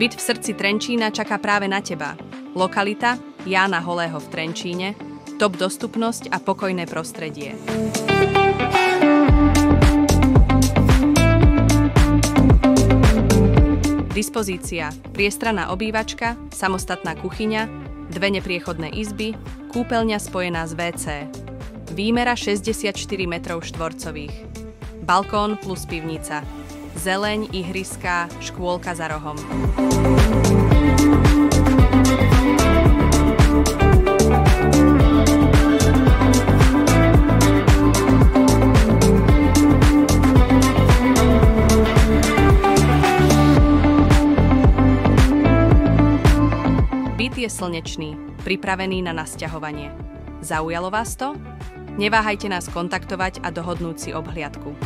Byt v srdci Trenčína čaká práve na teba. Lokalita Jána Holého v Trenčíne, top dostupnosť a pokojné prostredie. Dispozícia: priestranná obývačka, samostatná kuchyňa, 2 nepriechodné izby, kúpeľňa spojená s WC. Výmera 64 m2. Balkón plus pivnica. Zeleň, ihriská, škôlka za rohom. Byt je slnečný, pripravený na nasťahovanie. Zaujalo vás to? Neváhajte nás kontaktovať a dohodnúť si obhliadku.